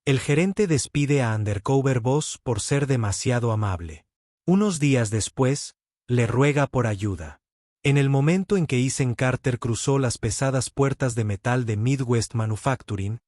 El gerente despide a Undercover Boss por ser demasiado amable. Unos días después, le ruega por ayuda. En el momento en que Ethan Carter cruzó las pesadas puertas de metal de Midwest Manufacturing,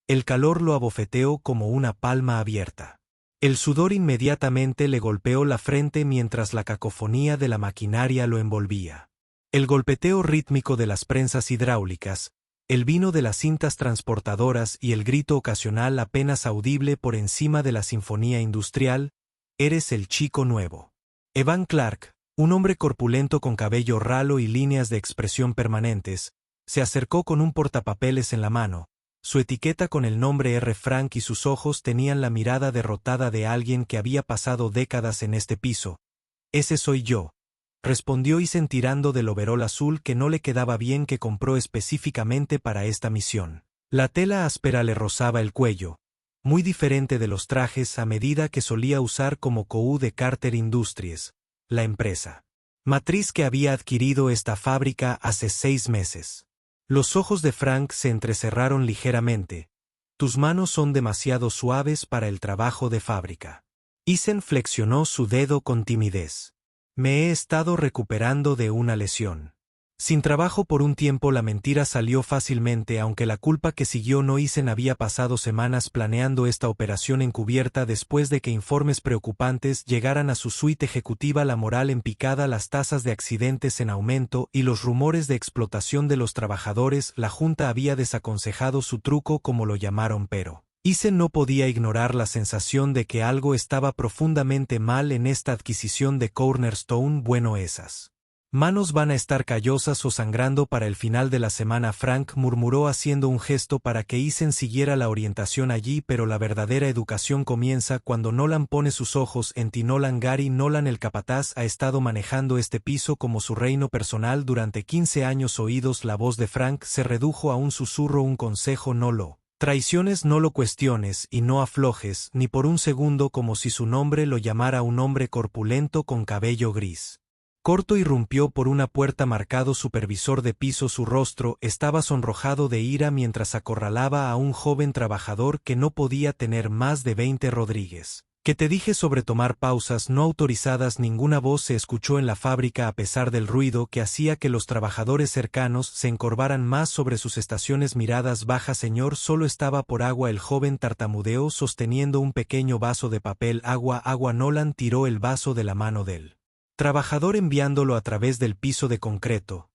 el calor lo abofeteó como una palma abierta. El sudor inmediatamente le golpeó la frente mientras la cacofonía de la maquinaria lo envolvía. El golpeteo rítmico de las prensas hidráulicas, el vino de las cintas transportadoras y el grito ocasional apenas audible por encima de la sinfonía industrial, «Eres el chico nuevo». Evan Clark, un hombre corpulento con cabello ralo y líneas de expresión permanentes, se acercó con un portapapeles en la mano. Su etiqueta con el nombre R. Frank y sus ojos tenían la mirada derrotada de alguien que había pasado décadas en este piso. «Ese soy yo», respondió Ethan tirando del overol azul que no le quedaba bien que compró específicamente para esta misión. La tela áspera le rozaba el cuello, muy diferente de los trajes a medida que solía usar como COU de Carter Industries, la empresa matriz que había adquirido esta fábrica hace 6 meses. Los ojos de Frank se entrecerraron ligeramente. «Tus manos son demasiado suaves para el trabajo de fábrica». Ethan flexionó su dedo con timidez. «Me he estado recuperando de una lesión». Sin trabajo por un tiempo la mentira salió fácilmente, aunque la culpa que siguió no. Ethan había pasado semanas planeando esta operación encubierta después de que informes preocupantes llegaran a su suite ejecutiva, la moral en picada, las tasas de accidentes en aumento y los rumores de explotación de los trabajadores. La junta había desaconsejado su truco, como lo llamaron, pero Ethan no podía ignorar la sensación de que algo estaba profundamente mal en esta adquisición de Cornerstone. «Bueno, esas manos van a estar callosas o sangrando para el final de la semana», Frank murmuró haciendo un gesto para que Ethan siguiera la orientación allí, pero la verdadera educación comienza cuando Nolan pone sus ojos en ti. Nolan Gary Nolan, el capataz, ha estado manejando este piso como su reino personal durante 15 años. Oídos. La voz de Frank se redujo a un susurro. «Un consejo: no lo traiciones, no lo cuestiones y no aflojes ni por un segundo», como si su nombre lo llamara. Un hombre corpulento con cabello gris corto irrumpió por una puerta marcado supervisor de piso. Su rostro estaba sonrojado de ira mientras acorralaba a un joven trabajador que no podía tener más de 20. «Rodríguez, ¿qué te dije sobre tomar pausas no autorizadas?» Ninguna voz se escuchó en la fábrica a pesar del ruido que hacía que los trabajadores cercanos se encorvaran más sobre sus estaciones. «Miradas bajas, señor, solo estaba por agua». El joven tartamudeó sosteniendo un pequeño vaso de papel. «Agua, agua». Nolan tiró el vaso de la mano del trabajador enviándolo a través del piso de concreto.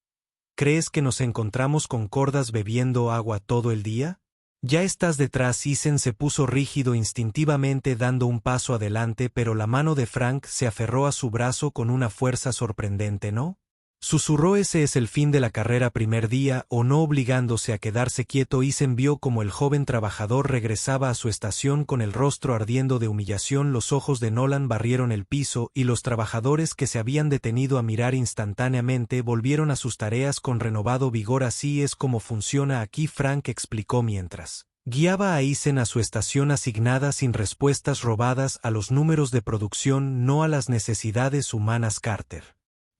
«¿Crees que nos encontramos con cordas bebiendo agua todo el día? Ya estás detrás». Ethan se puso rígido instintivamente dando un paso adelante, pero la mano de Frank se aferró a su brazo con una fuerza sorprendente. «¿No?», susurró. «Ese es el fin de la carrera, primer día o no», obligándose a quedarse quieto. Ethan vio como el joven trabajador regresaba a su estación con el rostro ardiendo de humillación. Los ojos de Nolan barrieron el piso y los trabajadores que se habían detenido a mirar instantáneamente volvieron a sus tareas con renovado vigor. «Así es como funciona aquí», Frank explicó mientras guiaba a Ethan a su estación asignada, sin respuestas robadas a los números de producción, no a las necesidades humanas. «Carter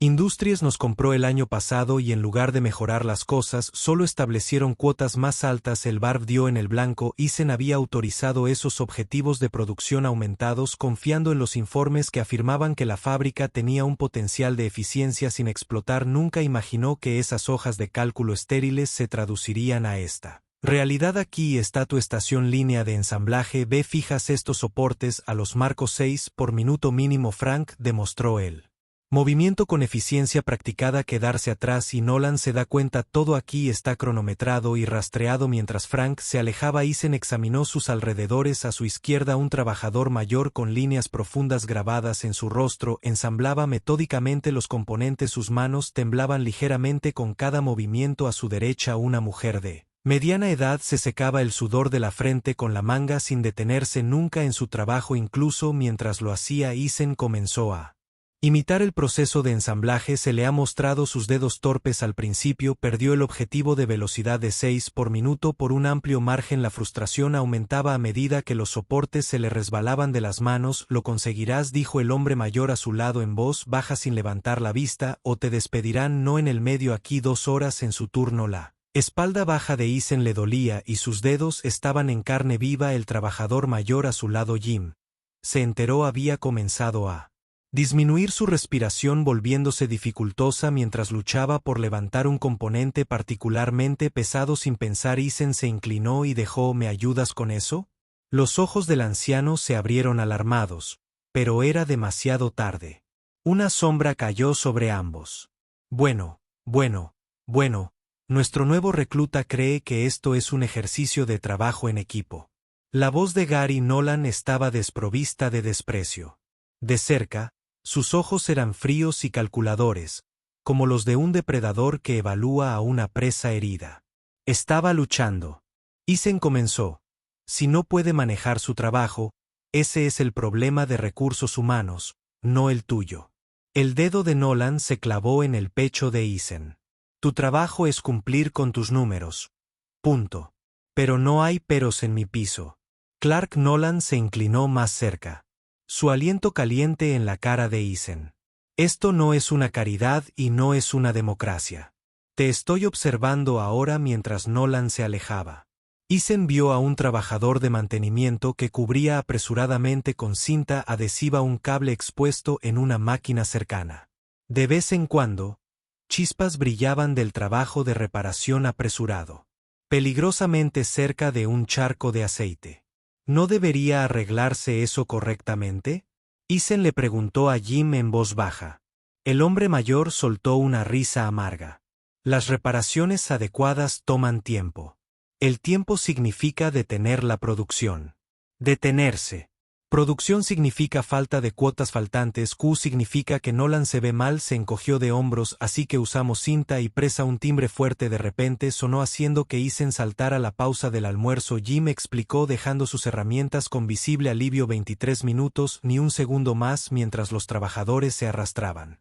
Industries nos compró el año pasado y en lugar de mejorar las cosas, solo establecieron cuotas más altas». El bar dio en el blanco. Ethan había autorizado esos objetivos de producción aumentados confiando en los informes que afirmaban que la fábrica tenía un potencial de eficiencia sin explotar. Nunca imaginó que esas hojas de cálculo estériles se traducirían a esta realidad. «Aquí está tu estación, línea de ensamblaje. Ve, fijas estos soportes a los marcos 6 por minuto mínimo». Frank demostró el movimiento con eficiencia practicada. «Quedarse atrás y Nolan se da cuenta. Todo aquí está cronometrado y rastreado». Mientras Frank se alejaba, Ethan examinó sus alrededores. A su izquierda, un trabajador mayor con líneas profundas grabadas en su rostro ensamblaba metódicamente los componentes. Sus manos temblaban ligeramente con cada movimiento. A su derecha, una mujer de mediana edad se secaba el sudor de la frente con la manga sin detenerse nunca en su trabajo. Incluso mientras lo hacía, Ethan comenzó a imitar el proceso de ensamblaje. Se le ha mostrado sus dedos torpes al principio. Perdió el objetivo de velocidad de 6 por minuto por un amplio margen. La frustración aumentaba a medida que los soportes se le resbalaban de las manos. «Lo conseguirás», dijo el hombre mayor a su lado en voz baja sin levantar la vista, «o te despedirán». «No en el medio, aquí 2 horas en su turno». La Espalda baja de Isen le dolía y sus dedos estaban en carne viva. El trabajador mayor a su lado, Jim, se enteró, había comenzado a disminuir su respiración, volviéndose dificultosa mientras luchaba por levantar un componente particularmente pesado. Sin pensar, Isen se inclinó y dejó: ¿Me ayudas con eso? Los ojos del anciano se abrieron alarmados, pero era demasiado tarde. Una sombra cayó sobre ambos. Bueno, nuestro nuevo recluta cree que esto es un ejercicio de trabajo en equipo. La voz de Gary Nolan estaba desprovista de desprecio. De cerca, sus ojos eran fríos y calculadores, como los de un depredador que evalúa a una presa herida. Estaba luchando. Isen comenzó. Si no puede manejar su trabajo, ese es el problema de recursos humanos, no el tuyo. El dedo de Nolan se clavó en el pecho de Isen. Tu trabajo es cumplir con tus números. Punto. Pero no hay peros en mi piso. Clark Nolan se inclinó más cerca. Su aliento caliente en la cara de Isen. Esto no es una caridad y no es una democracia. Te estoy observando ahora. Mientras Nolan se alejaba, Isen vio a un trabajador de mantenimiento que cubría apresuradamente con cinta adhesiva un cable expuesto en una máquina cercana. De vez en cuando, chispas brillaban del trabajo de reparación apresurado, peligrosamente cerca de un charco de aceite. ¿No debería arreglarse eso correctamente? Isen le preguntó a Jim en voz baja. El hombre mayor soltó una risa amarga. Las reparaciones adecuadas toman tiempo. El tiempo significa detener la producción. Detenerse. Producción significa falta de cuotas faltantes. Q significa que Nolan se ve mal. Se encogió de hombros. Así que usamos cinta y presa. Un timbre fuerte de repente sonó haciendo que Isen saltara. La pausa del almuerzo. Jim explicó, dejando sus herramientas con visible alivio. 23 minutos, ni un segundo más, mientras los trabajadores se arrastraban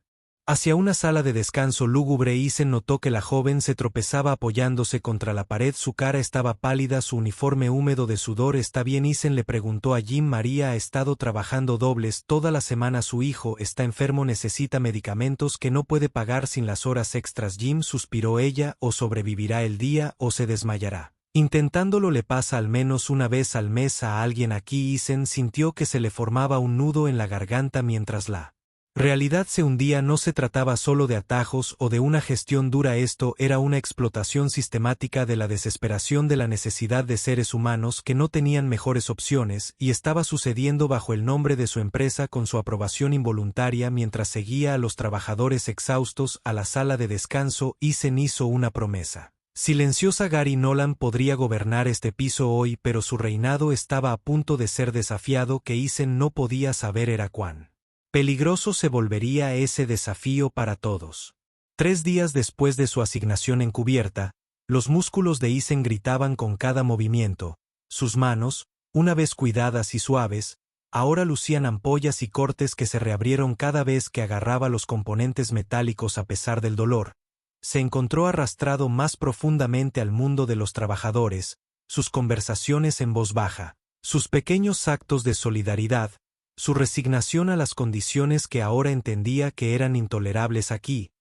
hacia una sala de descanso lúgubre. Isen notó que la joven se tropezaba apoyándose contra la pared. Su cara estaba pálida, su uniforme húmedo de sudor. ¿Está bien? Isen le preguntó a Jim. María ha estado trabajando dobles toda la semana. Su hijo está enfermo, necesita medicamentos que no puede pagar sin las horas extras. Jim suspiró. Ella o sobrevivirá el día o se desmayará. Intentándolo. Le pasa al menos una vez al mes a alguien aquí. Isen sintió que se le formaba un nudo en la garganta mientras la realidad se hundía. No se trataba solo de atajos o de una gestión dura. Esto era una explotación sistemática de la desesperación, de la necesidad de seres humanos que no tenían mejores opciones, y estaba sucediendo bajo el nombre de su empresa con su aprobación involuntaria. Mientras seguía a los trabajadores exhaustos a la sala de descanso, Isen hizo una promesa silenciosa. Gary Nolan podría gobernar este piso hoy, pero su reinado estaba a punto de ser desafiado. Que Isen no podía saber era cuán peligroso se volvería ese desafío para todos. 3 días después de su asignación encubierta, los músculos de Isen gritaban con cada movimiento. Sus manos, una vez cuidadas y suaves, ahora lucían ampollas y cortes que se reabrieron cada vez que agarraba los componentes metálicos. A pesar del dolor, se encontró arrastrado más profundamente al mundo de los trabajadores, sus conversaciones en voz baja, sus pequeños actos de solidaridad, su resignación a las condiciones que ahora entendía que eran intolerables aquí.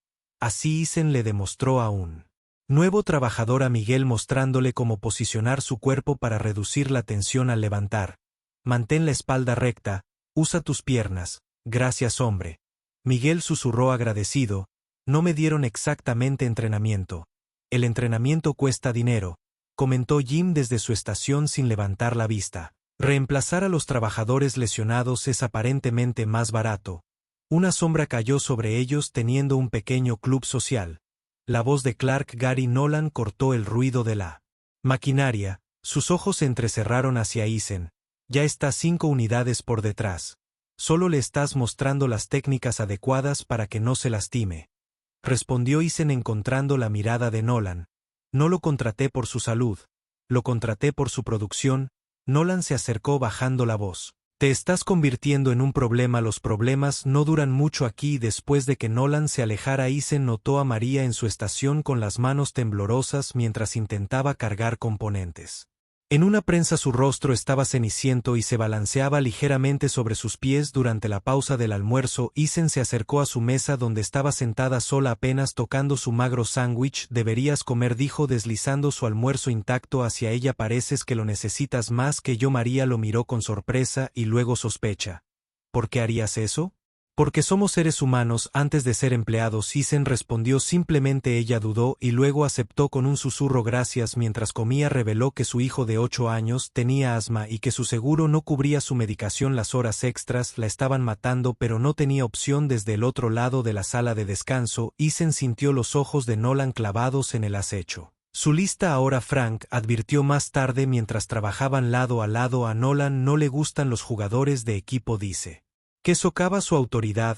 Así Isen le demostró a un nuevo trabajador, a Miguel, mostrándole cómo posicionar su cuerpo para reducir la tensión al levantar. Mantén la espalda recta, usa tus piernas. Gracias, hombre. Miguel susurró agradecido. No me dieron exactamente entrenamiento. El entrenamiento cuesta dinero, comentó Jim desde su estación sin levantar la vista. Reemplazar a los trabajadores lesionados es aparentemente más barato. Una sombra cayó sobre ellos, teniendo un pequeño club social. La voz de Clark Gary Nolan cortó el ruido de la maquinaria. Sus ojos se entrecerraron hacia Isen. Ya está 5 unidades por detrás. Solo le estás mostrando las técnicas adecuadas para que no se lastime, respondió Isen encontrando la mirada de Nolan. No lo contraté por su salud. Lo contraté por su producción. Nolan se acercó bajando la voz. Te estás convirtiendo en un problema. Los problemas no duran mucho aquí. Después de que Nolan se alejara, Isen notó a María en su estación con las manos temblorosas mientras intentaba cargar componentes. En una prensa su rostro estaba ceniciento y se balanceaba ligeramente sobre sus pies durante la pausa del almuerzo. Isen se acercó a su mesa donde estaba sentada sola apenas tocando su magro sándwich. Deberías comer, dijo deslizando su almuerzo intacto hacia ella. Pareces que lo necesitas más que yo. María lo miró con sorpresa y luego sospecha. ¿Por qué harías eso? Porque somos seres humanos antes de ser empleados. Isen respondió simplemente. Ella dudó y luego aceptó con un susurro gracias. Mientras comía reveló que su hijo de 8 años tenía asma y que su seguro no cubría su medicación. Las horas extras la estaban matando, pero no tenía opción. Desde el otro lado de la sala de descanso, Isen sintió los ojos de Nolan clavados en el acecho. Su lista ahora. Frank advirtió más tarde mientras trabajaban lado a lado. A Nolan no le gustan los jugadores de equipo, dice. ¿Qué socava su autoridad?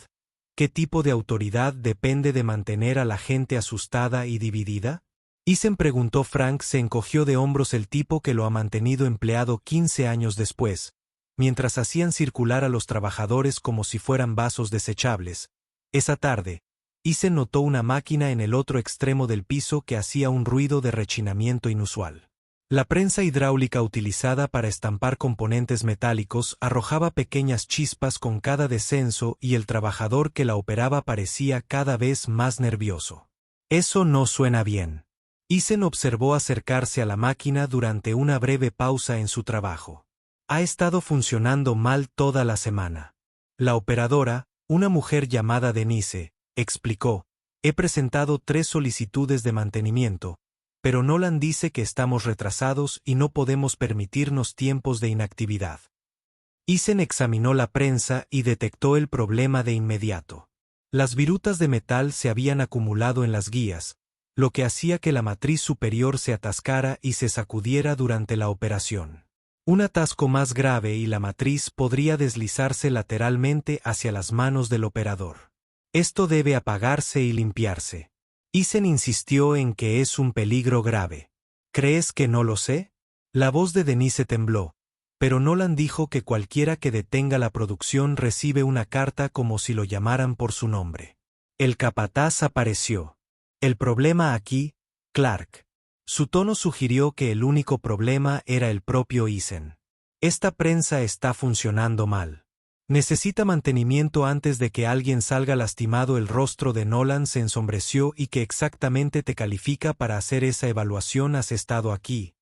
¿Qué tipo de autoridad depende de mantener a la gente asustada y dividida? Isen preguntó. Frank se encogió de hombros. El tipo que lo ha mantenido empleado 15 años después, mientras hacían circular a los trabajadores como si fueran vasos desechables. Esa tarde, Isen notó una máquina en el otro extremo del piso que hacía un ruido de rechinamiento inusual. La prensa hidráulica utilizada para estampar componentes metálicos arrojaba pequeñas chispas con cada descenso y el trabajador que la operaba parecía cada vez más nervioso. Eso no suena bien. Isen observó acercarse a la máquina durante una breve pausa en su trabajo. Ha estado funcionando mal toda la semana. La operadora, una mujer llamada Denise, explicó: he presentado 3 solicitudes de mantenimiento, pero Nolan dice que estamos retrasados y no podemos permitirnos tiempos de inactividad. Isen examinó la prensa y detectó el problema de inmediato. Las virutas de metal se habían acumulado en las guías, lo que hacía que la matriz superior se atascara y se sacudiera durante la operación. Un atasco más grave y la matriz podría deslizarse lateralmente hacia las manos del operador. Esto debe apagarse y limpiarse. Isen insistió en que es un peligro grave. ¿Crees que no lo sé? La voz de Denise tembló, pero Nolan dijo que cualquiera que detenga la producción recibe una carta como si lo llamaran por su nombre. El capataz apareció. El problema aquí, Clark. Su tono sugirió que el único problema era el propio Isen. Esta prensa está funcionando mal. Necesita mantenimiento antes de que alguien salga lastimado. El rostro de Nolan se ensombreció. ¿Y qué exactamente te califica para hacer esa evaluación? ¿Has estado aquí?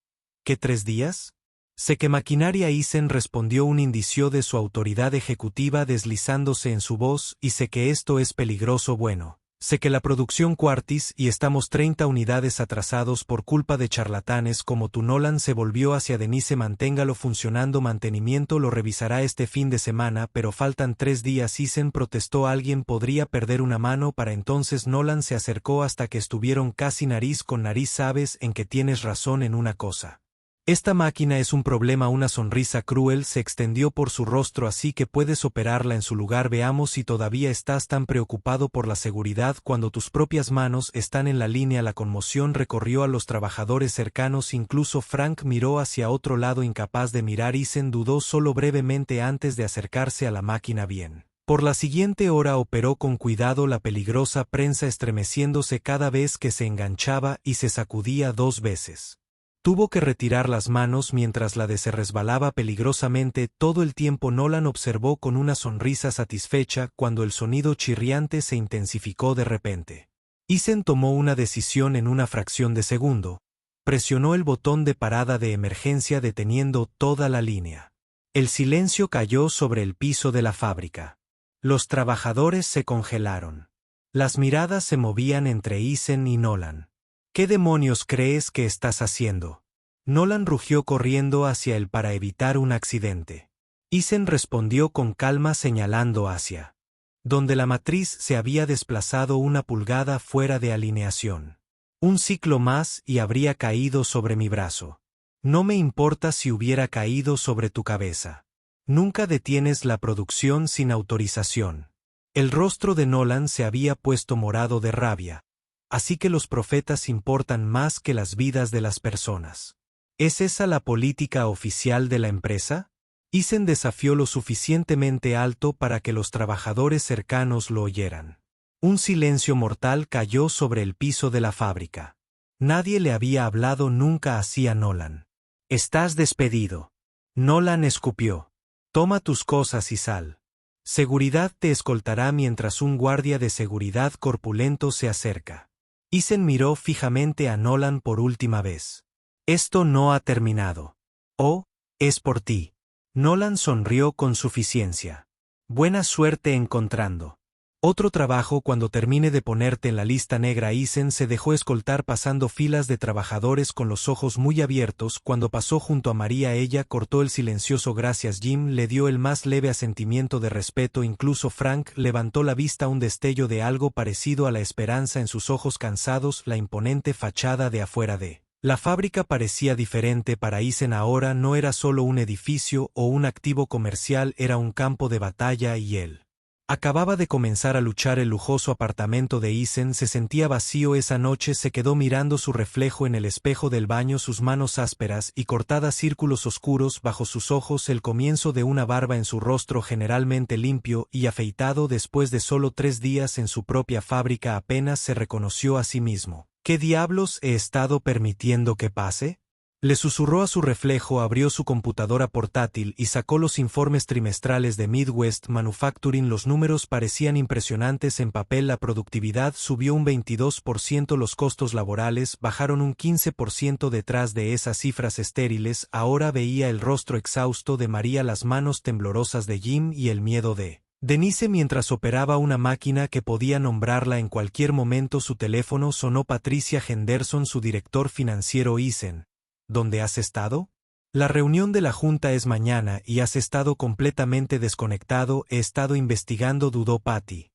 ¿Qué 3 días? Sé que maquinaria. Isen respondió un indicio de su autoridad ejecutiva deslizándose en su voz. Y sé que esto es peligroso. Bueno, sé que la producción cuartis y estamos 30 unidades atrasados por culpa de charlatanes como tú. Nolan se volvió hacia Denise. Manténgalo funcionando. Mantenimiento lo revisará este fin de semana, pero faltan 3 días. Isen protestó. Alguien podría perder una mano para entonces. Nolan se acercó hasta que estuvieron casi nariz con nariz. Sabes en que tienes razón en una cosa. Esta máquina es un problema. Una sonrisa cruel se extendió por su rostro. Así que puedes operarla en su lugar. Veamos si todavía estás tan preocupado por la seguridad cuando tus propias manos están en la línea. La conmoción recorrió a los trabajadores cercanos. Incluso Frank miró hacia otro lado, incapaz de mirar. Isen dudó solo brevemente antes de acercarse a la máquina. Bien. Por la siguiente hora operó con cuidado la peligrosa prensa, estremeciéndose cada vez que se enganchaba y se sacudía 2 veces. Tuvo que retirar las manos mientras la de se resbalaba peligrosamente todo el tiempo. Nolan observó con una sonrisa satisfecha cuando el sonido chirriante se intensificó de repente. Isen tomó una decisión en una fracción de segundo. Presionó el botón de parada de emergencia deteniendo toda la línea. El silencio cayó sobre el piso de la fábrica. Los trabajadores se congelaron. Las miradas se movían entre Isen y Nolan. ¿Qué demonios crees que estás haciendo? Nolan rugió corriendo hacia él para evitar un accidente. Isen respondió con calma señalando hacia donde la matriz se había desplazado 1 pulgada fuera de alineación. Un ciclo más y habría caído sobre mi brazo. No me importa si hubiera caído sobre tu cabeza. Nunca detienes la producción sin autorización. El rostro de Nolan se había puesto morado de rabia. Así que los profetas importan más que las vidas de las personas. ¿Es esa la política oficial de la empresa? Isen desafió lo suficientemente alto para que los trabajadores cercanos lo oyeran. Un silencio mortal cayó sobre el piso de la fábrica. Nadie le había hablado nunca así a Nolan. Estás despedido. Nolan escupió. Toma tus cosas y sal. Seguridad te escoltará mientras un guardia de seguridad corpulento se acerca. Eason miró fijamente a Nolan por última vez. Esto no ha terminado. Oh, es por ti. Nolan sonrió con suficiencia. Buena suerte encontrando otro trabajo cuando termine de ponerte en la lista negra. Eason se dejó escoltar pasando filas de trabajadores con los ojos muy abiertos. Cuando pasó junto a María, ella cortó el silencioso gracias. Jim le dio el más leve asentimiento de respeto. Incluso Frank levantó la vista, un destello de algo parecido a la esperanza en sus ojos cansados. La imponente fachada de afuera de la fábrica parecía diferente para Eason ahora. No era solo un edificio o un activo comercial, era un campo de batalla y él acababa de comenzar a luchar. El lujoso apartamento de Eason se sentía vacío. Esa noche se quedó mirando su reflejo en el espejo del baño, sus manos ásperas y cortadas, círculos oscuros bajo sus ojos, el comienzo de una barba en su rostro generalmente limpio y afeitado. Después de solo 3 días en su propia fábrica apenas se reconoció a sí mismo. ¿Qué diablos he estado permitiendo que pase? Le susurró a su reflejo. Abrió su computadora portátil y sacó los informes trimestrales de Midwest Manufacturing. Los números parecían impresionantes en papel. La productividad subió un 22%, los costos laborales bajaron un 15%. Detrás de esas cifras estériles, ahora veía el rostro exhausto de María, las manos temblorosas de Jim y el miedo de Denise mientras operaba una máquina que podía nombrarla en cualquier momento. Su teléfono sonó. Patricia Henderson, su director financiero. Eason, ¿dónde has estado? La reunión de la junta es mañana y has estado completamente desconectado. He estado investigando, dudó Patty.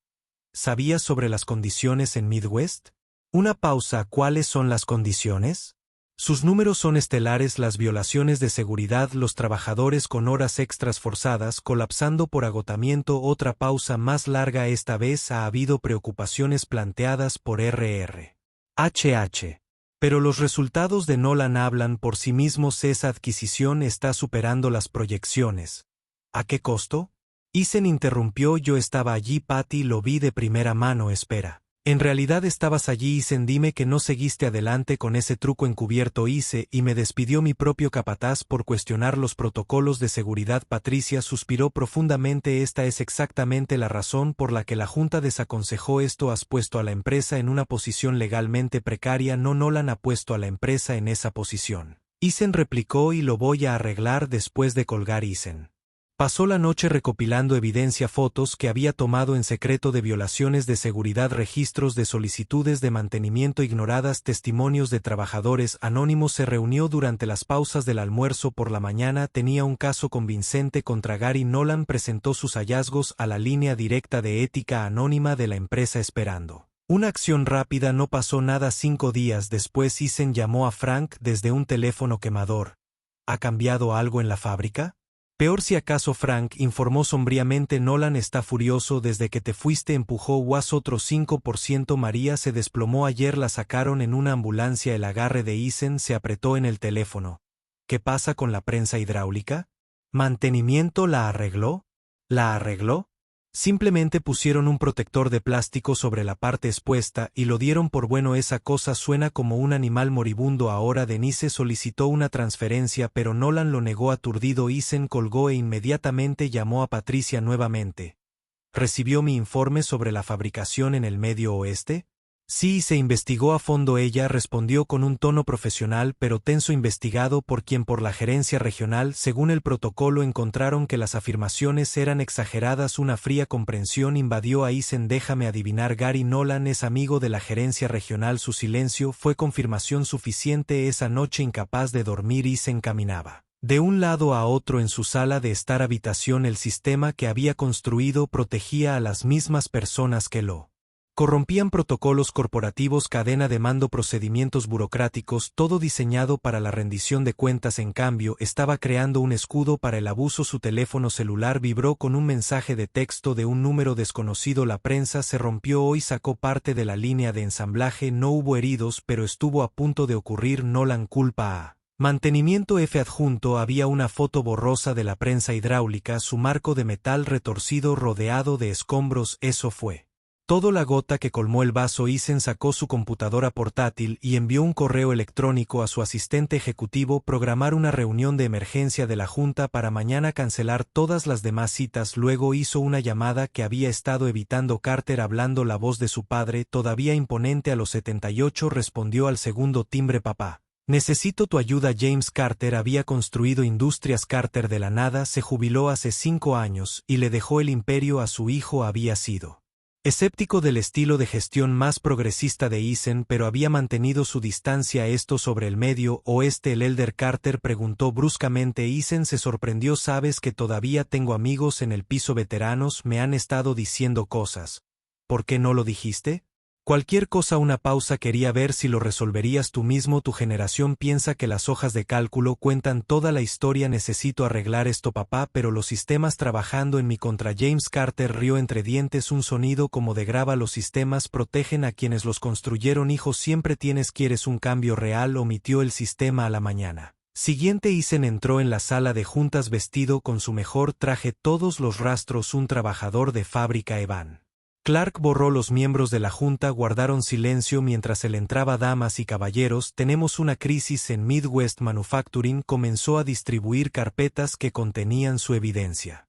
¿Sabías sobre las condiciones en Midwest? Una pausa. ¿Cuáles son las condiciones? Sus números son estelares: las violaciones de seguridad, los trabajadores con horas extras forzadas, colapsando por agotamiento. Otra pausa más larga. Esta vez ha habido preocupaciones planteadas por RRHH. Pero los resultados de Nolan hablan por sí mismos. Esa adquisición está superando las proyecciones. ¿A qué costo? Eason interrumpió. Yo estaba allí, Patty, lo vi de primera mano. Espera. ¿En realidad estabas allí? Eason, dime que no seguiste adelante con ese truco encubierto. Hice, y me despidió mi propio capataz por cuestionar los protocolos de seguridad. Patricia suspiró profundamente. Esta es exactamente la razón por la que la junta desaconsejó esto. Has puesto a la empresa en una posición legalmente precaria. No, Nolan ha puesto a la empresa en esa posición. Eason replicó, y lo voy a arreglar. Después de colgar, Eason pasó la noche recopilando evidencia, fotos que había tomado en secreto de violaciones de seguridad, registros de solicitudes de mantenimiento ignoradas, testimonios de trabajadores anónimos. Se reunió durante las pausas del almuerzo por la mañana. Tenía un caso convincente contra Gary. Nolan presentó sus hallazgos a la línea directa de ética anónima de la empresa esperando una acción rápida. No pasó nada. 5 días después, Eason llamó a Frank desde un teléfono quemador. ¿Ha cambiado algo en la fábrica? Peor si acaso, Frank informó sombríamente. Nolan está furioso desde que te fuiste. Empujó Was otro 5%. María se desplomó ayer. La sacaron en una ambulancia. El agarre de Eason se apretó en el teléfono. ¿Qué pasa con la prensa hidráulica? ¿Mantenimiento la arregló? ¿La arregló? Simplemente pusieron un protector de plástico sobre la parte expuesta y lo dieron por bueno. Esa cosa suena como un animal moribundo ahora. Denise solicitó una transferencia, pero Nolan lo negó aturdido. Eason colgó e inmediatamente llamó a Patricia nuevamente. ¿Recibió mi informe sobre la fabricación en el Medio Oeste? Sí, se investigó a fondo. Ella respondió con un tono profesional pero tenso. Investigado por quien? Por la gerencia regional. Según el protocolo encontraron que las afirmaciones eran exageradas. Una fría comprensión invadió a Eason. Déjame adivinar, Gary Nolan es amigo de la gerencia regional. Su silencio fue confirmación suficiente. Esa noche, incapaz de dormir, Eason caminaba de un lado a otro en su sala de estar habitación. El sistema que había construido protegía a las mismas personas que lo corrompían: protocolos corporativos, cadena de mando, procedimientos burocráticos, todo diseñado para la rendición de cuentas. En cambio, estaba creando un escudo para el abuso. Su teléfono celular vibró con un mensaje de texto de un número desconocido. La prensa se rompió hoy. Sacó parte de la línea de ensamblaje. No hubo heridos, pero estuvo a punto de ocurrir. Nolan culpa a mantenimiento. Adjunto. Había una foto borrosa de la prensa hidráulica, su marco de metal retorcido rodeado de escombros. Eso fue Todo la gota que colmó el vaso. Ethan sacó su computadora portátil y envió un correo electrónico a su asistente ejecutivo: programar una reunión de emergencia de la junta para mañana, cancelar todas las demás citas. Luego hizo una llamada que había estado evitando Carter, hablando la voz de su padre, todavía imponente a los 78. Respondió al segundo timbre: papá. Necesito tu ayuda. James Carter había construido Industrias Carter de la nada, se jubiló hace 5 años y le dejó el imperio a su hijo. Había sido escéptico del estilo de gestión más progresista de Ethan, pero había mantenido su distancia. Esto sobre el Medio Oeste. El elder Carter preguntó bruscamente. Ethan se sorprendió. ¿Sabes que todavía tengo amigos en el piso veteranos? Me han estado diciendo cosas. ¿Por qué no lo dijiste? Cualquier cosa. Una pausa. Quería ver si lo resolverías tú mismo. Tu generación piensa que las hojas de cálculo cuentan toda la historia. Necesito arreglar esto, papá, pero los sistemas trabajando en mi contra. James Carter rió entre dientes, un sonido como de grava. Los sistemas protegen a quienes los construyeron, hijo. Siempre quieres un cambio real. Omitió el sistema. A la mañana siguiente, Ethan entró en la sala de juntas vestido con su mejor traje, todos los rastros. Un trabajador de fábrica. Evan Clark borró. Los miembros de la junta guardaron silencio mientras él entraba. Damas y caballeros, tenemos una crisis en Midwest Manufacturing. Comenzó a distribuir carpetas que contenían su evidencia.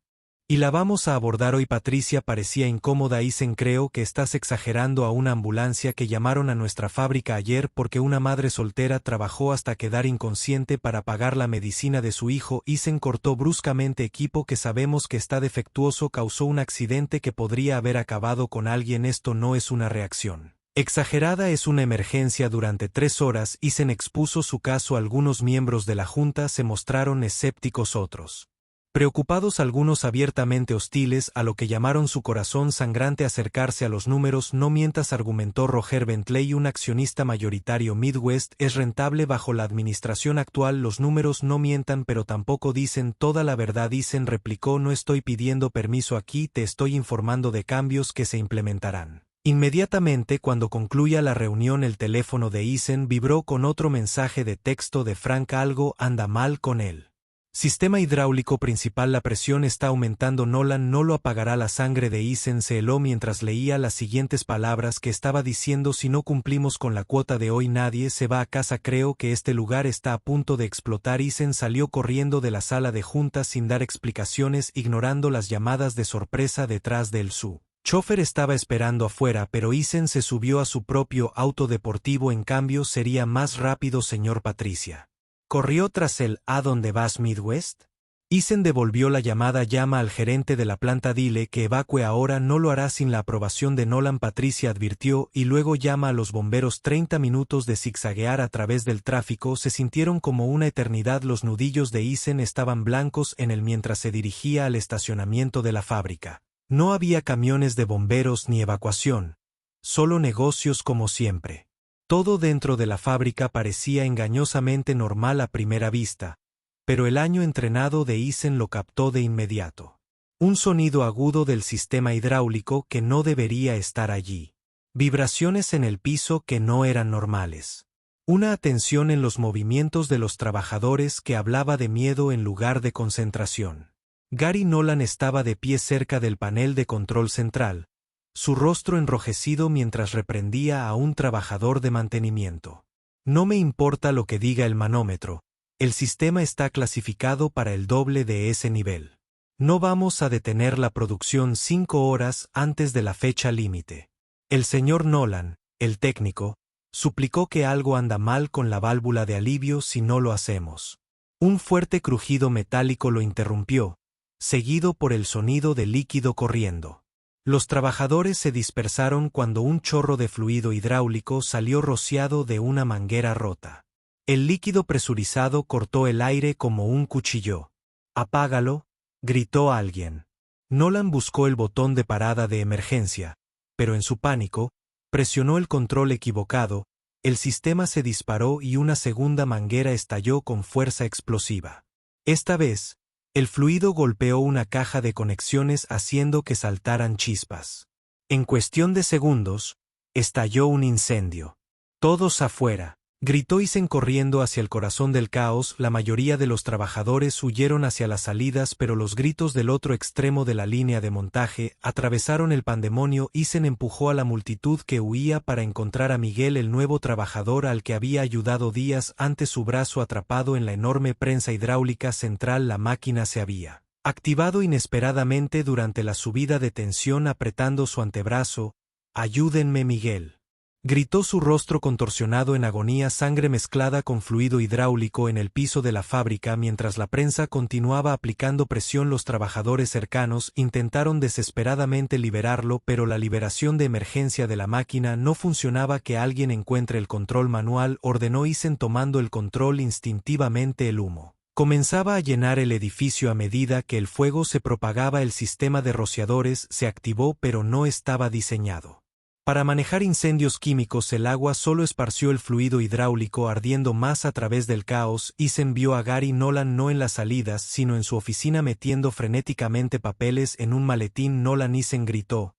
Y la vamos a abordar hoy. Patricia parecía incómoda. Ethan, creo que estás exagerando. A una ambulancia que llamaron a nuestra fábrica ayer porque una madre soltera trabajó hasta quedar inconsciente para pagar la medicina de su hijo. Ethan cortó bruscamente. Equipo que sabemos que está defectuoso, causó un accidente que podría haber acabado con alguien. Esto no es una reacción exagerada, es una emergencia. Durante 3 horas Ethan expuso su caso. Algunos miembros de la junta se mostraron escépticos, otros preocupados, algunos abiertamente hostiles, a lo que llamaron su corazón sangrante. Acercarse a los números. No mientas, argumentó Roger Bentley, un accionista mayoritario. Midwest es rentable bajo la administración actual. Los números no mientan, pero tampoco dicen toda la verdad. Ethan replicó. No estoy pidiendo permiso aquí, te estoy informando de cambios que se implementarán inmediatamente. Cuando concluya la reunión, el teléfono de Ethan vibró con otro mensaje de texto de Frank. Algo anda mal con él sistema hidráulico principal. La presión está aumentando. Nolan no lo apagará. La sangre de Ethan se heló mientras leía las siguientes palabras que estaba diciendo: si no cumplimos con la cuota de hoy, nadie se va a casa. Creo que este lugar está a punto de explotar. Ethan salió corriendo de la sala de juntas sin dar explicaciones, ignorando las llamadas de sorpresa detrás de él. Su chofer estaba esperando afuera, pero Ethan se subió a su propio auto deportivo. En cambio, sería más rápido, señor. Patricia corrió tras él. ¿A dónde vas, Midwest? Ethan devolvió la llamada. Llama al gerente de la planta, dile que evacúe ahora. No lo hará sin la aprobación de Nolan, Patricia advirtió, y luego llama a los bomberos. 30 minutos de zigzaguear a través del tráfico se sintieron como una eternidad. Los nudillos de Ethan estaban blancos en él mientras se dirigía al estacionamiento de la fábrica. No había camiones de bomberos ni evacuación, solo negocios como siempre. Todo dentro de la fábrica parecía engañosamente normal a primera vista, pero el año entrenado de Ethan lo captó de inmediato. Un sonido agudo del sistema hidráulico que no debería estar allí. Vibraciones en el piso que no eran normales. Una atención en los movimientos de los trabajadores que hablaba de miedo en lugar de concentración. Gary Nolan estaba de pie cerca del panel de control central, su rostro enrojecido mientras reprendía a un trabajador de mantenimiento. No me importa lo que diga el manómetro, el sistema está clasificado para el doble de ese nivel. No vamos a detener la producción 5 horas antes de la fecha límite. El señor Nolan, el técnico, suplicó que algo anda mal con la válvula de alivio si no lo hacemos. Un fuerte crujido metálico lo interrumpió, seguido por el sonido de líquido corriendo. Los trabajadores se dispersaron cuando un chorro de fluido hidráulico salió rociado de una manguera rota. El líquido presurizado cortó el aire como un cuchillo. «Apágalo», gritó alguien. Nolan buscó el botón de parada de emergencia, pero en su pánico, presionó el control equivocado, el sistema se disparó y una segunda manguera estalló con fuerza explosiva. Esta vez, el fluido golpeó una caja de conexiones haciendo que saltaran chispas. En cuestión de segundos, estalló un incendio. Todos afuera, Gritó Isen corriendo hacia el corazón del caos. La mayoría de los trabajadores huyeron hacia las salidas, pero los gritos del otro extremo de la línea de montaje atravesaron el pandemonio. Isen empujó a la multitud que huía para encontrar a Miguel, el nuevo trabajador al que había ayudado días antes. Su brazo atrapado en la enorme prensa hidráulica central. La máquina se había activado inesperadamente durante la subida de tensión, apretando su antebrazo. «¡Ayúdenme, Miguel!», gritó, su rostro contorsionado en agonía, sangre mezclada con fluido hidráulico en el piso de la fábrica. Mientras la prensa continuaba aplicando presión, los trabajadores cercanos intentaron desesperadamente liberarlo, pero la liberación de emergencia de la máquina no funcionaba. «Que alguien encuentre el control manual», ordenó Isen, tomando el control instintivamente. El humo comenzaba a llenar el edificio a medida que el fuego se propagaba. El sistema de rociadores se activó, pero no estaba diseñado para manejar incendios químicos. El agua solo esparció el fluido hidráulico, ardiendo más a través del caos. Isen vio a Gary Nolan no en las salidas, sino en su oficina, metiendo frenéticamente papeles en un maletín. «Nolan», Isen gritó,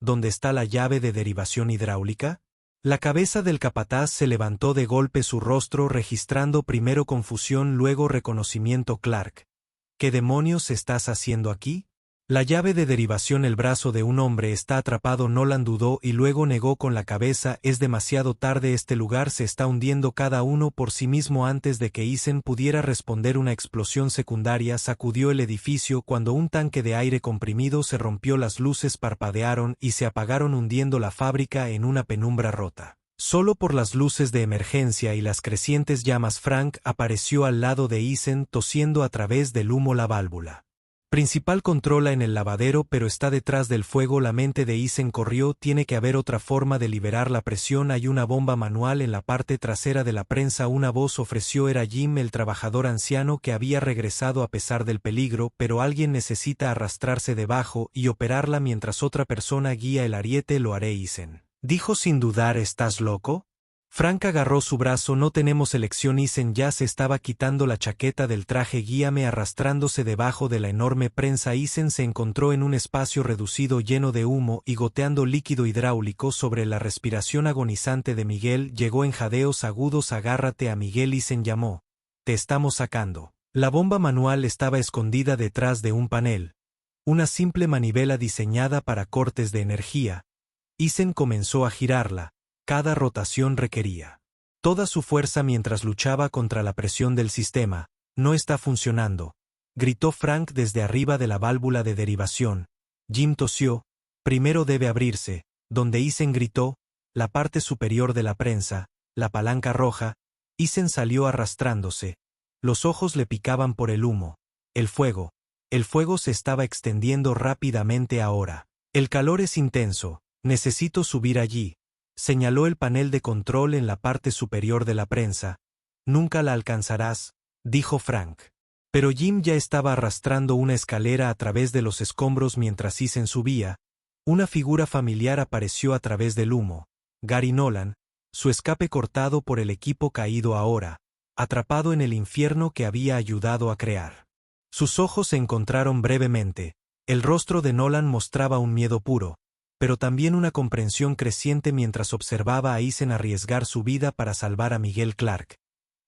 «¿dónde está la llave de derivación hidráulica?». La cabeza del capataz se levantó de golpe, su rostro registrando primero confusión, luego reconocimiento. «Clark, ¿qué demonios estás haciendo aquí?». «La llave de derivación». «El brazo de un hombre está atrapado». Nolan dudó y luego negó con la cabeza. «Es demasiado tarde, este lugar se está hundiendo cada uno por sí mismo». Antes de que Isen pudiera responder, una explosión secundaria sacudió el edificio. Cuando un tanque de aire comprimido se rompió, las luces parpadearon y se apagaron, hundiendo la fábrica en una penumbra rota solo por las luces de emergencia y las crecientes llamas. Frank apareció al lado de Isen, tosiendo a través del humo. «La válvula principal controla en el lavadero, pero está detrás del fuego». La mente de Isen corrió. «Tiene que haber otra forma de liberar la presión. Hay una bomba manual en la parte trasera de la prensa». Una voz ofreció. Era Jim, el trabajador anciano que había regresado a pesar del peligro. «Pero alguien necesita arrastrarse debajo y operarla mientras otra persona guía el ariete». «Lo haré», Isen dijo sin dudar. «¿Estás loco?». Frank agarró su brazo. «No tenemos elección». Isen ya se estaba quitando la chaqueta del traje. «Guíame». Arrastrándose debajo de la enorme prensa, Isen se encontró en un espacio reducido lleno de humo y goteando líquido hidráulico sobre la respiración agonizante de Miguel. Llegó en jadeos agudos. «Agárrate a Miguel», Isen llamó. «Te estamos sacando». La bomba manual estaba escondida detrás de un panel, una simple manivela diseñada para cortes de energía. Isen comenzó a girarla. Cada rotación requería toda su fuerza mientras luchaba contra la presión del sistema. «No está funcionando», gritó Frank desde arriba de la válvula de derivación. Jim tosió. «Primero debe abrirse». Donde Isen gritó, «la parte superior de la prensa, la palanca roja». Isen salió arrastrándose. Los ojos le picaban por el humo. El fuego se estaba extendiendo rápidamente ahora. «El calor es intenso. Necesito subir allí», señaló el panel de control en la parte superior de la prensa. «Nunca la alcanzarás», dijo Frank. Pero Jim ya estaba arrastrando una escalera a través de los escombros. Mientras Isen subía, una figura familiar apareció a través del humo. Gary Nolan, su escape cortado por el equipo caído ahora, atrapado en el infierno que había ayudado a crear. Sus ojos se encontraron brevemente. El rostro de Nolan mostraba un miedo puro, pero también una comprensión creciente mientras observaba a Isen arriesgar su vida para salvar a Miguel. «Clark».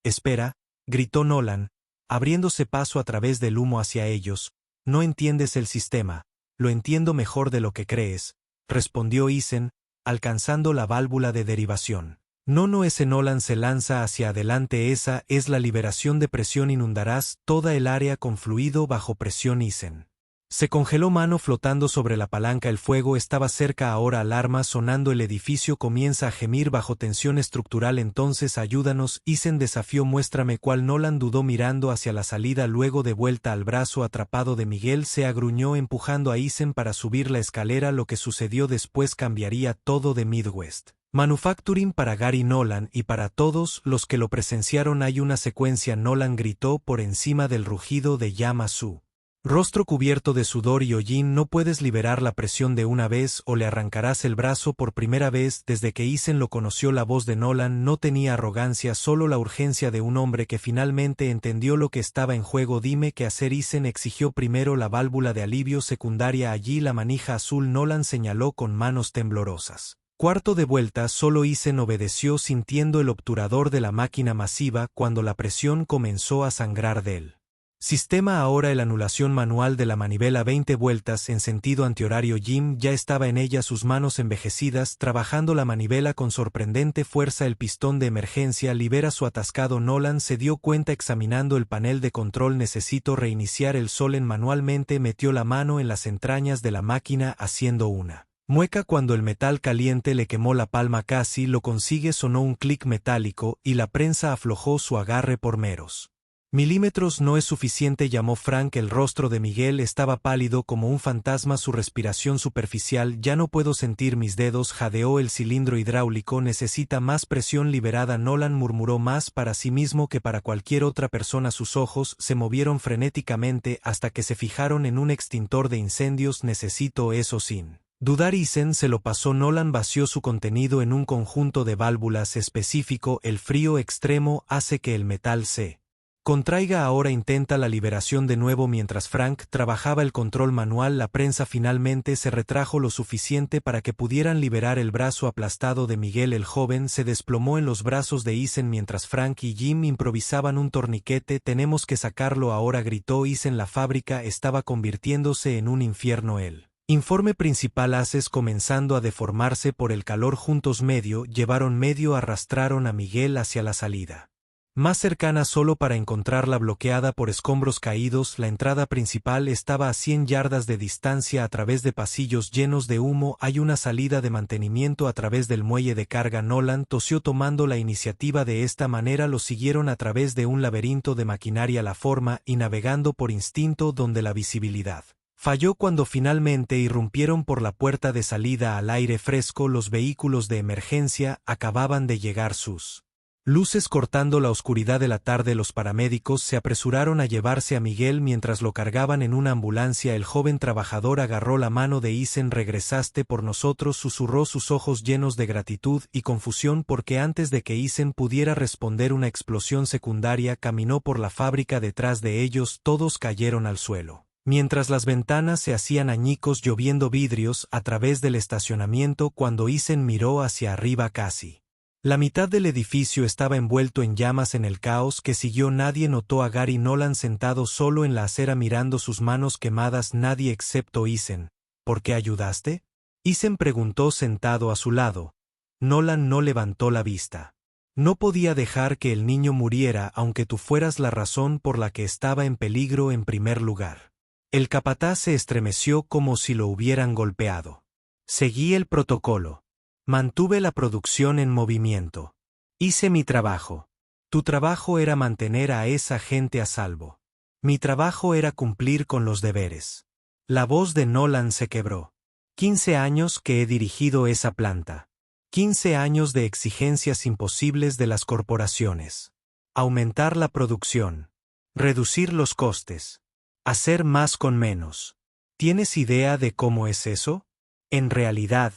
«Espera», gritó Nolan, abriéndose paso a través del humo hacia ellos. «No entiendes el sistema». «Lo entiendo mejor de lo que crees», respondió Isen, alcanzando la válvula de derivación. «No, ese». Nolan se lanza hacia adelante. «Esa es la liberación de presión. Inundarás toda el área con fluido bajo presión». Isen se congeló, mano flotando sobre la palanca. El fuego estaba cerca ahora. Alarma sonando. El edificio comienza a gemir bajo tensión estructural. «Entonces ayúdanos», Isen desafió. «Muéstrame cuál». Nolan dudó, mirando hacia la salida. Luego, de vuelta al brazo atrapado de Miguel, se agruñó empujando a Isen para subir la escalera. Lo que sucedió después cambiaría todo de Midwest Manufacturing para Gary Nolan y para todos los que lo presenciaron. «Hay una secuencia», Nolan gritó por encima del rugido de llama su rostro cubierto de sudor y hollín. «No puedes liberar la presión de una vez o le arrancarás el brazo». Por primera vez desde que Isen lo conoció, la voz de Nolan no tenía arrogancia, solo la urgencia de un hombre que finalmente entendió lo que estaba en juego. «Dime qué hacer». Isen exigió. «Primero la válvula de alivio secundaria, allí la manija azul». Nolan señaló con manos temblorosas. Cuarto de vuelta solo Isen obedeció sintiendo el obturador de la máquina masiva cuando la presión comenzó a sangrar de él. Sistema ahora el anulación manual de la manivela 20 vueltas en sentido antihorario. Jim ya estaba en ella, sus manos envejecidas trabajando la manivela con sorprendente fuerza. El pistón de emergencia libera su atascado. Nolan se dio cuenta examinando el panel de control. Necesito reiniciar el Solen manualmente. Metió la mano en las entrañas de la máquina haciendo una mueca cuando el metal caliente le quemó la palma. Casi lo consigue, sonó un clic metálico y la prensa aflojó su agarre por meros milímetros. No es suficiente, llamó Frank. El rostro de Miguel estaba pálido como un fantasma, su respiración superficial. Ya no puedo sentir mis dedos, jadeó. El cilindro hidráulico necesita más presión liberada. Nolan murmuró, más para sí mismo que para cualquier otra persona. Sus ojos se movieron frenéticamente hasta que se fijaron en un extintor de incendios. Necesito eso sin dudar. Isen se lo pasó. Nolan vació su contenido en un conjunto de válvulas específico. El frío extremo hace que el metal se contraiga. Ahora intenta la liberación de nuevo. Mientras Frank trabajaba el control manual, la prensa finalmente se retrajo lo suficiente para que pudieran liberar el brazo aplastado de Miguel. El joven se desplomó en los brazos de Isen mientras Frank y Jim improvisaban un torniquete. Tenemos que sacarlo ahora, gritó Isen. La fábrica estaba convirtiéndose en un infierno. El informe principal, haces comenzando a deformarse por el calor. Juntos llevaron medio, arrastraron a Miguel hacia la salida más cercana solo para encontrarla bloqueada por escombros caídos. La entrada principal estaba a 100 yardas de distancia a través de pasillos llenos de humo. Hay una salida de mantenimiento a través del muelle de carga. Nolan tosió tomando la iniciativa. De esta manera lo siguieron a través de un laberinto de maquinaria, la forma y navegando por instinto donde la visibilidad falló cuando finalmente irrumpieron por la puerta de salida al aire fresco. Los vehículos de emergencia acababan de llegar, sus luces cortando la oscuridad de la tarde. Los paramédicos se apresuraron a llevarse a Miguel mientras lo cargaban en una ambulancia. El joven trabajador agarró la mano de Isen. Regresaste por nosotros, susurró, sus ojos llenos de gratitud y confusión, porque antes de que Isen pudiera responder, una explosión secundaria caminó por la fábrica detrás de ellos. Todos cayeron al suelo mientras las ventanas se hacían añicos, lloviendo vidrios a través del estacionamiento. Cuando Isen miró hacia arriba, casi la mitad del edificio estaba envuelto en llamas. En el caos que siguió, nadie notó a Gary Nolan sentado solo en la acera mirando sus manos quemadas. Nadie excepto Isen. ¿Por qué ayudaste?, Isen preguntó sentado a su lado. Nolan no levantó la vista. No podía dejar que el niño muriera, aunque tú fueras la razón por la que estaba en peligro en primer lugar. El capataz se estremeció como si lo hubieran golpeado. Seguí el protocolo. Mantuve la producción en movimiento. Hice mi trabajo. Tu trabajo era mantener a esa gente a salvo. Mi trabajo era cumplir con los deberes. La voz de Nolan se quebró. 15 años que he dirigido esa planta. 15 años de exigencias imposibles de las corporaciones. Aumentar la producción. Reducir los costes. Hacer más con menos. ¿Tienes idea de cómo es eso? En realidad,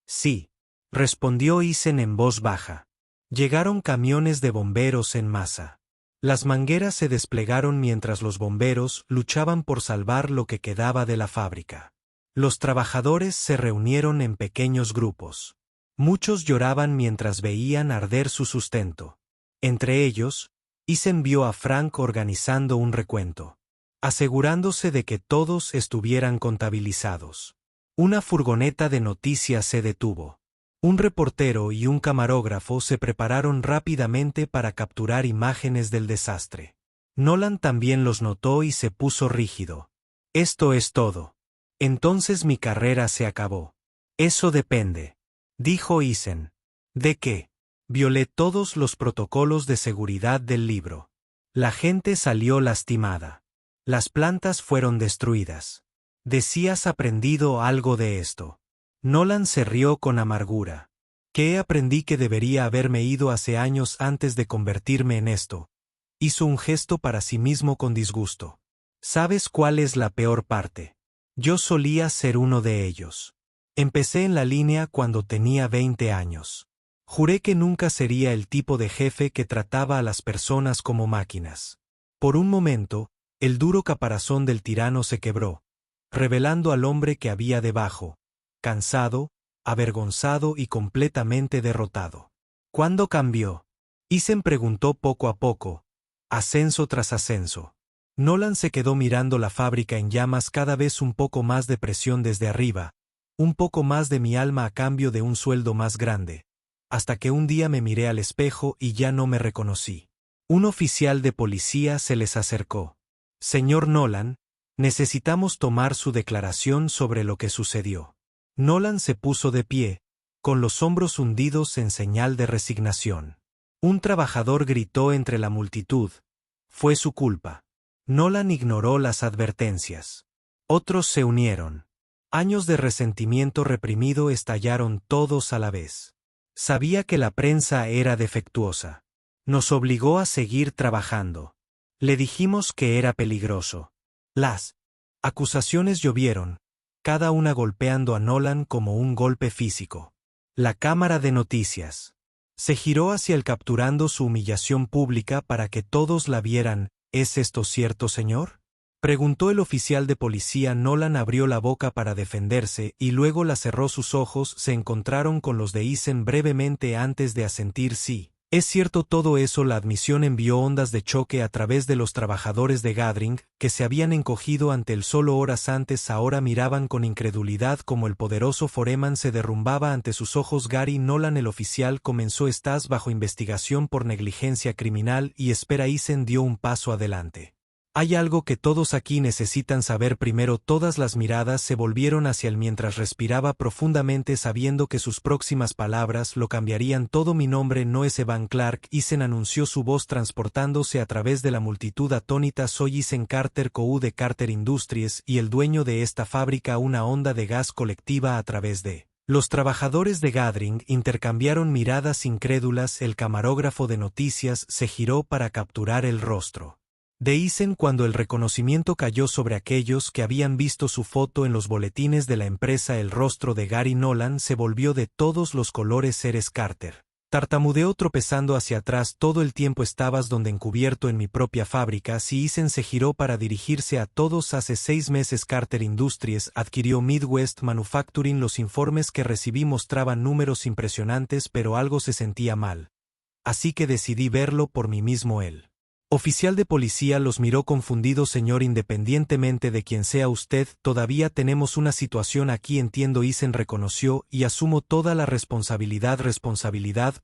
sí, respondió Isen en voz baja. Llegaron camiones de bomberos en masa. Las mangueras se desplegaron mientras los bomberos luchaban por salvar lo que quedaba de la fábrica. Los trabajadores se reunieron en pequeños grupos. Muchos lloraban mientras veían arder su sustento. Entre ellos, Isen vio a Frank organizando un recuento, asegurándose de que todos estuvieran contabilizados. Una furgoneta de noticias se detuvo. Un reportero y un camarógrafo se prepararon rápidamente para capturar imágenes del desastre. Nolan también los notó y se puso rígido. Esto es todo. Entonces mi carrera se acabó. Eso depende, dijo Isen. ¿De qué? Violé todos los protocolos de seguridad del libro. La gente salió lastimada. Las plantas fueron destruidas. ¿Decías aprendido algo de esto? Nolan se rió con amargura. ¿Qué aprendí? Que debería haberme ido hace años antes de convertirme en esto. Hizo un gesto para sí mismo con disgusto. ¿Sabes cuál es la peor parte? Yo solía ser uno de ellos. Empecé en la línea cuando tenía 20 años. Juré que nunca sería el tipo de jefe que trataba a las personas como máquinas. Por un momento, el duro caparazón del tirano se quebró, revelando al hombre que había debajo, cansado, avergonzado y completamente derrotado. ¿Cuándo cambió? Eisen preguntó poco a poco, ascenso tras ascenso. Nolan se quedó mirando la fábrica en llamas, cada vez un poco más de presión desde arriba, un poco más de mi alma a cambio de un sueldo más grande, hasta que un día me miré al espejo y ya no me reconocí. Un oficial de policía se les acercó. Señor Nolan, necesitamos tomar su declaración sobre lo que sucedió. Nolan se puso de pie, con los hombros hundidos en señal de resignación. Un trabajador gritó entre la multitud. Fue su culpa. Nolan ignoró las advertencias. Otros se unieron. Años de resentimiento reprimido estallaron todos a la vez. Sabía que la prensa era defectuosa. Nos obligó a seguir trabajando. Le dijimos que era peligroso. Las acusaciones llovieron, cada una golpeando a Nolan como un golpe físico. La cámara de noticias se giró hacia él capturando su humillación pública para que todos la vieran. ¿Es esto cierto, señor?, preguntó el oficial de policía. Nolan abrió la boca para defenderse y luego la cerró. Sus ojos se encontraron con los de Eisen brevemente antes de asentir. Sí, es cierto todo eso. La admisión envió ondas de choque a través de los trabajadores de Gathering, que se habían encogido ante él solo horas antes. Ahora miraban con incredulidad como el poderoso Foreman se derrumbaba ante sus ojos. Gary Nolan, el oficial, comenzó. Estás bajo investigación por negligencia criminal y espera. Eisen dio un paso adelante. Hay algo que todos aquí necesitan saber primero. Todas las miradas se volvieron hacia él mientras respiraba profundamente, sabiendo que sus próximas palabras lo cambiarían todo. Mi nombre no es Evan Clark, Eisen anunció, su voz transportándose a través de la multitud atónita. Soy Eisen Carter, CEO de Carter Industries y el dueño de esta fábrica. Una onda de gas colectiva a través de los trabajadores de Gathering intercambiaron miradas incrédulas. El camarógrafo de noticias se giró para capturar el rostro de Eisen cuando el reconocimiento cayó sobre aquellos que habían visto su foto en los boletines de la empresa. El rostro de Gary Nolan se volvió de todos los colores. Eres Carter. Tartamudeó tropezando hacia atrás. Todo el tiempo estabas donde, encubierto en mi propia fábrica. Si Eisen se giró para dirigirse a todos. Hace 6 meses Carter Industries adquirió Midwest Manufacturing. Los informes que recibí mostraban números impresionantes, pero algo se sentía mal. Así que decidí verlo por mí mismo. El oficial de policía los miró confundido. Señor, independientemente de quién sea usted, todavía tenemos una situación aquí. Entiendo, Eisen reconoció, y asumo toda la responsabilidad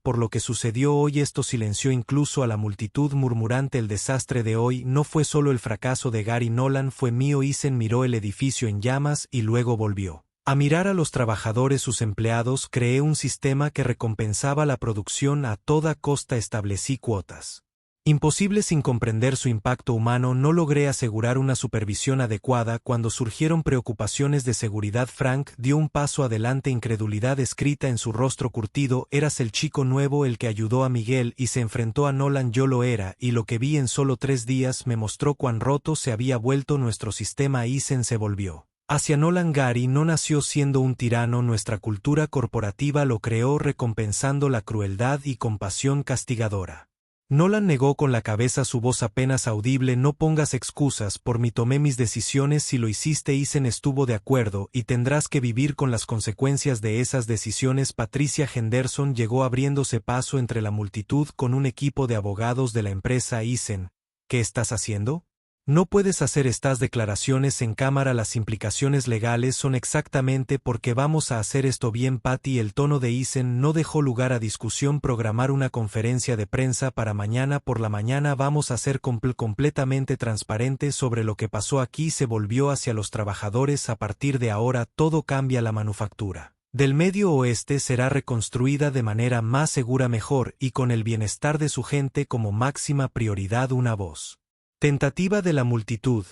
por lo que sucedió hoy. Esto silenció incluso a la multitud murmurante. El desastre de hoy no fue solo el fracaso de Gary Nolan, fue mío. Eisen miró el edificio en llamas y luego volvió a mirar a los trabajadores, sus empleados. Creé un sistema que recompensaba la producción a toda costa. Establecí cuotas imposible sin comprender su impacto humano. No logré asegurar una supervisión adecuada. Cuando surgieron preocupaciones de seguridad, Frank dio un paso adelante, incredulidad escrita en su rostro curtido. Eras el chico nuevo, el que ayudó a Miguel y se enfrentó a Nolan. Yo lo era, y lo que vi en solo 3 días me mostró cuán roto se había vuelto nuestro sistema. Eisen se volvió hacia Nolan. Gary no nació siendo un tirano, nuestra cultura corporativa lo creó, recompensando la crueldad y compasión castigadora. Nolan negó con la cabeza, su voz apenas audible. No pongas excusas, por mí tomé mis decisiones. Si lo hiciste, Eisen estuvo de acuerdo, y tendrás que vivir con las consecuencias de esas decisiones. Patricia Henderson llegó abriéndose paso entre la multitud con un equipo de abogados de la empresa. Eisen, ¿qué estás haciendo? No puedes hacer estas declaraciones en cámara. Las implicaciones legales son exactamente por qué vamos a hacer esto bien. Patty, el tono de Eisen no dejó lugar a discusión. Programar una conferencia de prensa para mañana por la mañana. Vamos a ser completamente transparentes sobre lo que pasó aquí. Se volvió hacia los trabajadores. A partir de ahora todo cambia. La manufactura del Medio Oeste será reconstruida de manera más segura, mejor y con el bienestar de su gente como máxima prioridad. Una voz tentativa de la multitud.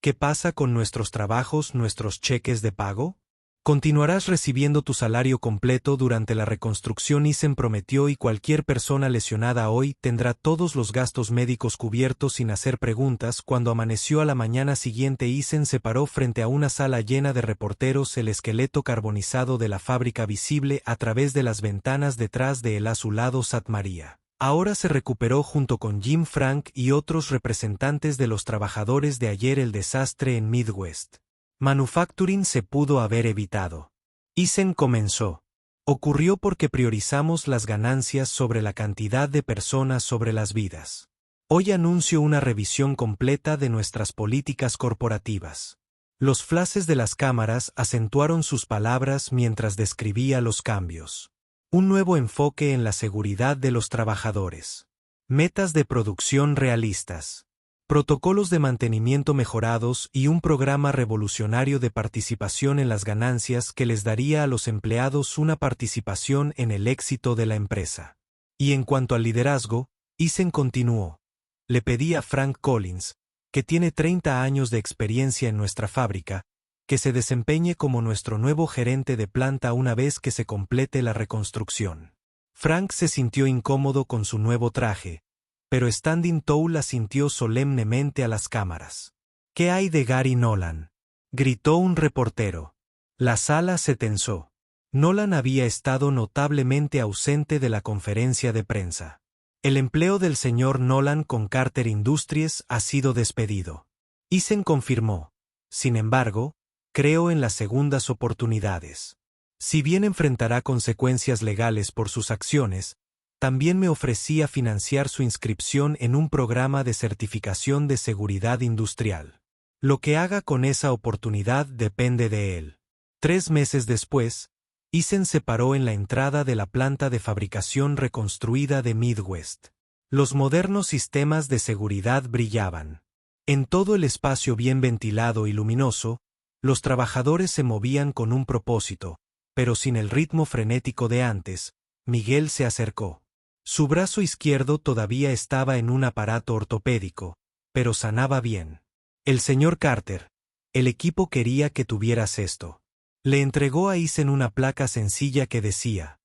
¿Qué pasa con nuestros trabajos, nuestros cheques de pago? Continuarás recibiendo tu salario completo durante la reconstrucción. Eisen prometió, y cualquier persona lesionada hoy tendrá todos los gastos médicos cubiertos sin hacer preguntas. Cuando amaneció a la mañana siguiente, Eisen se paró frente a una sala llena de reporteros, el esqueleto carbonizado de la fábrica visible a través de las ventanas detrás de él. A su lado, Sat Maria ahora se recuperó junto con Jim, Frank y otros representantes de los trabajadores de ayer. El desastre en Midwest Manufacturing se pudo haber evitado. Isen comenzó. Ocurrió porque priorizamos las ganancias sobre la cantidad de personas sobre las vidas. Hoy anuncio una revisión completa de nuestras políticas corporativas. Los flashes de las cámaras acentuaron sus palabras mientras describía los cambios. Un nuevo enfoque en la seguridad de los trabajadores. Metas de producción realistas. Protocolos de mantenimiento mejorados y un programa revolucionario de participación en las ganancias que les daría a los empleados una participación en el éxito de la empresa. Y en cuanto al liderazgo, Isen continuó. Le pedí a Frank Collins, que tiene 30 años de experiencia en nuestra fábrica, que se desempeñe como nuestro nuevo gerente de planta una vez que se complete la reconstrucción. Frank se sintió incómodo con su nuevo traje, pero Standing Tall asintió solemnemente a las cámaras. ¿Qué hay de Gary Nolan?, gritó un reportero. La sala se tensó. Nolan había estado notablemente ausente de la conferencia de prensa. El empleo del señor Nolan con Carter Industries ha sido despedido. Isen confirmó. Sin embargo, creo en las segundas oportunidades. Si bien enfrentará consecuencias legales por sus acciones, también me ofrecía financiar su inscripción en un programa de certificación de seguridad industrial. Lo que haga con esa oportunidad depende de él. 3 meses después, Isen se paró en la entrada de la planta de fabricación reconstruida de Midwest. Los modernos sistemas de seguridad brillaban. En todo el espacio bien ventilado y luminoso, los trabajadores se movían con un propósito, pero sin el ritmo frenético de antes. Miguel se acercó. Su brazo izquierdo todavía estaba en un aparato ortopédico, pero sanaba bien. El señor Carter, el equipo quería que tuvieras esto. Le entregó a Isen una placa sencilla que decía: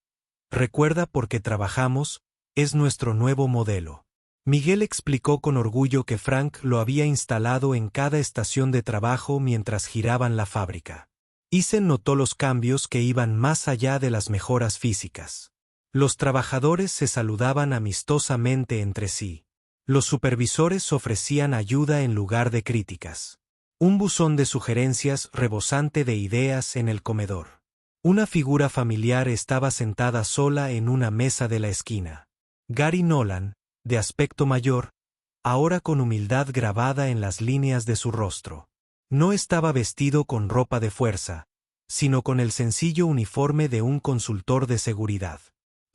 recuerda por qué trabajamos, es nuestro nuevo modelo. Miguel explicó con orgullo que Frank lo había instalado en cada estación de trabajo mientras giraban la fábrica. Isen notó los cambios que iban más allá de las mejoras físicas. Los trabajadores se saludaban amistosamente entre sí. Los supervisores ofrecían ayuda en lugar de críticas. Un buzón de sugerencias rebosante de ideas en el comedor. Una figura familiar estaba sentada sola en una mesa de la esquina. Gary Nolan, de aspecto mayor, ahora con humildad grabada en las líneas de su rostro. No estaba vestido con ropa de fuerza, sino con el sencillo uniforme de un consultor de seguridad.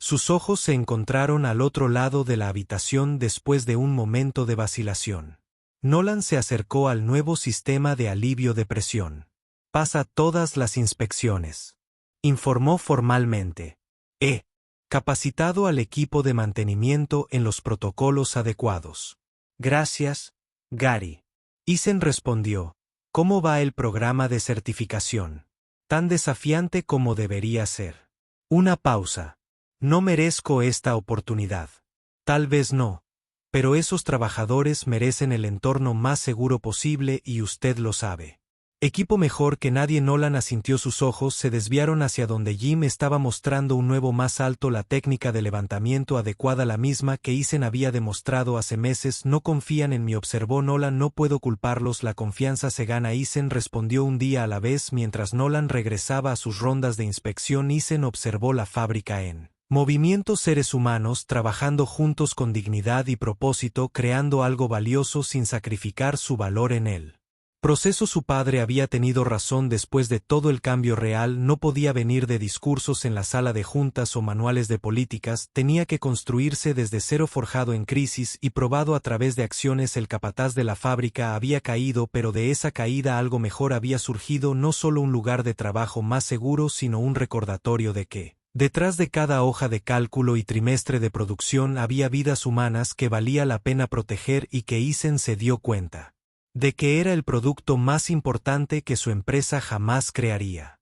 Sus ojos se encontraron al otro lado de la habitación después de un momento de vacilación. Nolan se acercó al nuevo sistema de alivio de presión. Pasa todas las inspecciones. Informó formalmente. He capacitado al equipo de mantenimiento en los protocolos adecuados. Gracias, Gary. Isen respondió. ¿Cómo va el programa de certificación? Tan desafiante como debería ser. Una pausa. No merezco esta oportunidad. Tal vez no, pero esos trabajadores merecen el entorno más seguro posible y usted lo sabe. Equipo mejor que nadie. Nolan asintió. Sus ojos se desviaron hacia donde Jim estaba mostrando un nuevo más alto. La técnica de levantamiento adecuada, la misma que Isen había demostrado hace meses. No confían en mí, observó Nolan. No puedo culparlos, la confianza se gana. Isen respondió un día a la vez. Mientras Nolan regresaba a sus rondas de inspección, Isen observó la fábrica en movimiento, seres humanos trabajando juntos con dignidad y propósito, creando algo valioso sin sacrificar su valor en él. Proceso. Su padre había tenido razón. Después de todo, el cambio real no podía venir de discursos en la sala de juntas o manuales de políticas, tenía que construirse desde cero, forjado en crisis y probado a través de acciones. El capataz de la fábrica había caído, pero de esa caída algo mejor había surgido, no solo un lugar de trabajo más seguro, sino un recordatorio de que detrás de cada hoja de cálculo y trimestre de producción había vidas humanas que valía la pena proteger, y que Isen se dio cuenta de que era el producto más importante que su empresa jamás crearía.